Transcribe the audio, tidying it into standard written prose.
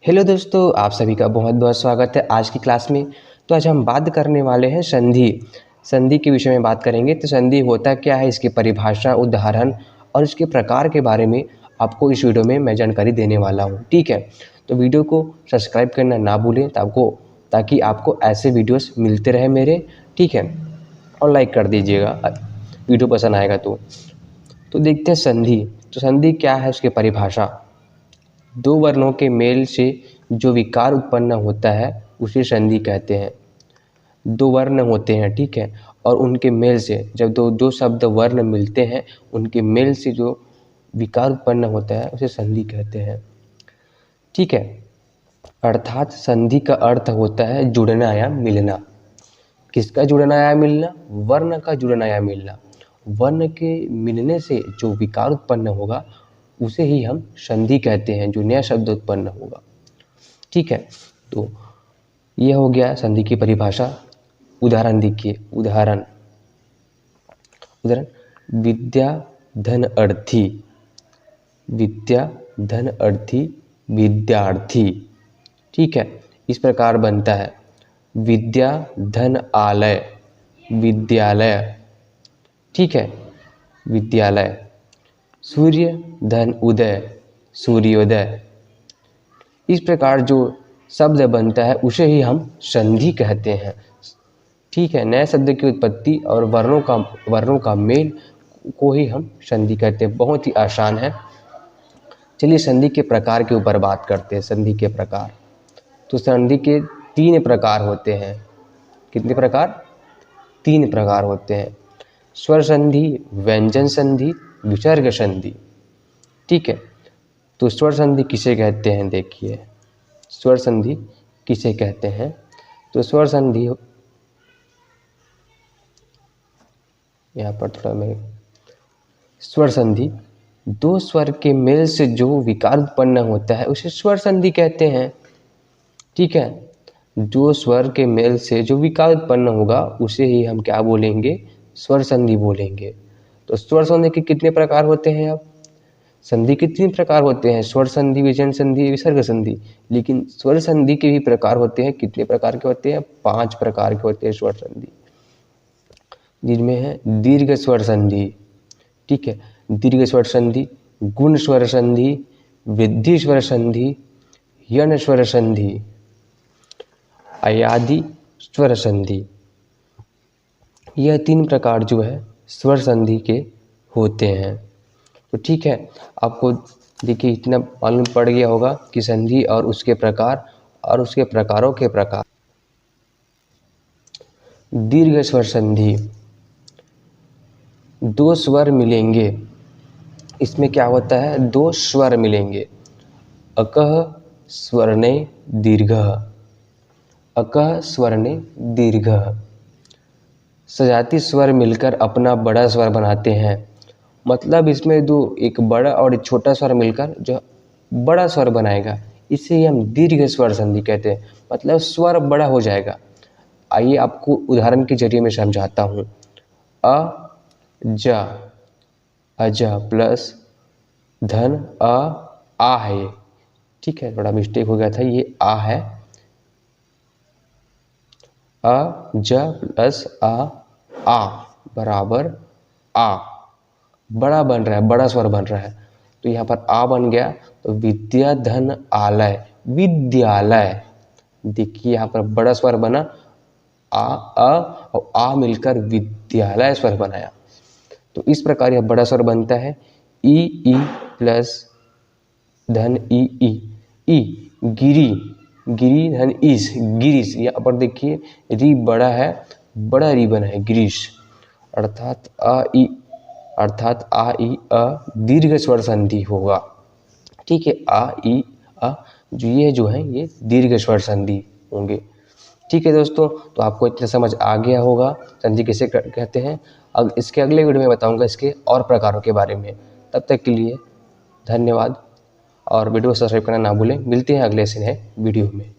Hello दोस्तों, आप सभी का बहुत बहुत स्वागत है आज की क्लास में। तो आज हम बात करने वाले हैं संधि के विषय में बात करेंगे। तो संधि होता क्या है, इसकी परिभाषा, उदाहरण और इसके प्रकार के बारे में आपको इस वीडियो में मैं जानकारी देने वाला हूँ। ठीक है, तो वीडियो को सब्सक्राइब करना ना भूलें ताकि आपको ऐसे वीडियोस मिलते रहे मेरे। ठीक है, और लाइक कर दीजिएगा वीडियो पसंद आएगा तो देखते हैं संधि। तो संधि क्या है, उसकी परिभाषा। दो वर्णों के मेल से जो विकार उत्पन्न होता है उसे संधि कहते हैं। दो वर्ण होते हैं, ठीक है, और उनके मेल से जब दो शब्द वर्ण मिलते हैं, उनके मेल से जो विकार उत्पन्न होता है उसे संधि कहते हैं। ठीक है, अर्थात संधि का अर्थ होता है जुड़ना या मिलना। किसका जुड़ना या मिलना? वर्ण का जुड़ना या मिलना। वर्ण के मिलने से जो विकार उत्पन्न होगा उसे ही हम संधि कहते हैं, जो नया शब्द उत्पन्न होगा। ठीक है, तो यह हो गया संधि की परिभाषा। उदाहरण देखिए, उदाहरण विद्या धन अर्थी, विद्या धन अर्थी, विद्यार्थी। ठीक है, इस प्रकार बनता है। विद्या धन आलय, विद्यालय। ठीक है, विद्यालय। सूर्य धन उदय, सूर्योदय। इस प्रकार जो शब्द बनता है उसे ही हम संधि कहते हैं। ठीक है, नए शब्द की उत्पत्ति और वर्णों का मेल को ही हम संधि कहते हैं। बहुत ही आसान है। चलिए संधि के प्रकार के ऊपर बात करते हैं। संधि के प्रकार, तो संधि के 3 प्रकार होते हैं। कितने प्रकार? 3 प्रकार होते हैं। स्वर संधि, व्यंजन संधि, विसर्ग संधि। ठीक है, तो स्वर संधि किसे कहते हैं? देखिए, स्वर संधि किसे कहते हैं? तो स्वर संधि, यहाँ पर थोड़ा मैं, स्वर संधि दो स्वर के मेल से जो विकार उत्पन्न होता है उसे स्वर संधि कहते हैं। ठीक है, जो स्वर के मेल से जो विकार उत्पन्न होगा उसे ही हम क्या बोलेंगे? स्वर संधि बोलेंगे। तो स्वर संधि के कितने प्रकार होते हैं? अब संधि के 3 प्रकार होते हैं, स्वर संधि, व्यंजन संधि, विसर्ग संधि। लेकिन स्वर संधि के भी प्रकार होते हैं। कितने प्रकार के होते हैं? 5 प्रकार के होते हैं स्वर संधि, जिनमें है दीर्घ स्वर संधि। ठीक है, दीर्घ स्वर संधि, गुण स्वर संधि, वृद्धि स्वर संधि, यण स्वर संधि, अयादि स्वर संधि। यह 3 प्रकार जो है स्वर संधि के होते हैं। तो ठीक है, आपको देखिए इतना मालूम पड़ गया होगा कि संधि और उसके प्रकार और उसके प्रकारों के प्रकार। दीर्घ स्वर संधि, 2 स्वर मिलेंगे। इसमें क्या होता है? 2 स्वर मिलेंगे। अकः स्वर्णे दीर्घः, अकः स्वर्णे दीर्घः। सजाती स्वर मिलकर अपना बड़ा स्वर बनाते हैं। मतलब इसमें एक बड़ा और एक छोटा स्वर मिलकर जो बड़ा स्वर बनाएगा, इसे ही हम दीर्घ स्वर संधि कहते हैं। मतलब स्वर बड़ा हो जाएगा। आइए आपको उदाहरण के जरिए मैं समझाता हूँ। अज, अज प्लस धन आ है। ठीक है, थोड़ा मिस्टेक हो गया था, ये आ है। अज प्लस आ बराबर आ, बड़ा बन रहा है, बड़ा स्वर बन रहा है। तो यहाँ पर आ बन गया, तो विद्या धन आलय, विद्यालय। देखिए यहाँ पर बड़ा स्वर बना, आ और आ मिलकर विद्यालय स्वर बनाया। तो इस प्रकार यह बड़ा स्वर बनता है। ई प्लस धन ई, गिरी, गिरी धन ईस, गिरीश। यहाँ पर देखिए री बड़ा है, बड़ा री बना है, गिरीश। अर्थात आ ई अ दीर्घ स्वर संधि होगा। ठीक है, आ ई अ जो है ये दीर्घ स्वर संधि होंगे। ठीक है दोस्तों, तो आपको इतना समझ आ गया होगा संधि किसे कहते हैं। अब इसके अगले वीडियो में बताऊंगा इसके और प्रकारों के बारे में। तब तक के लिए धन्यवाद, और वीडियो को सब्सक्राइब करना ना भूलें। मिलते हैं अगले से नए वीडियो में।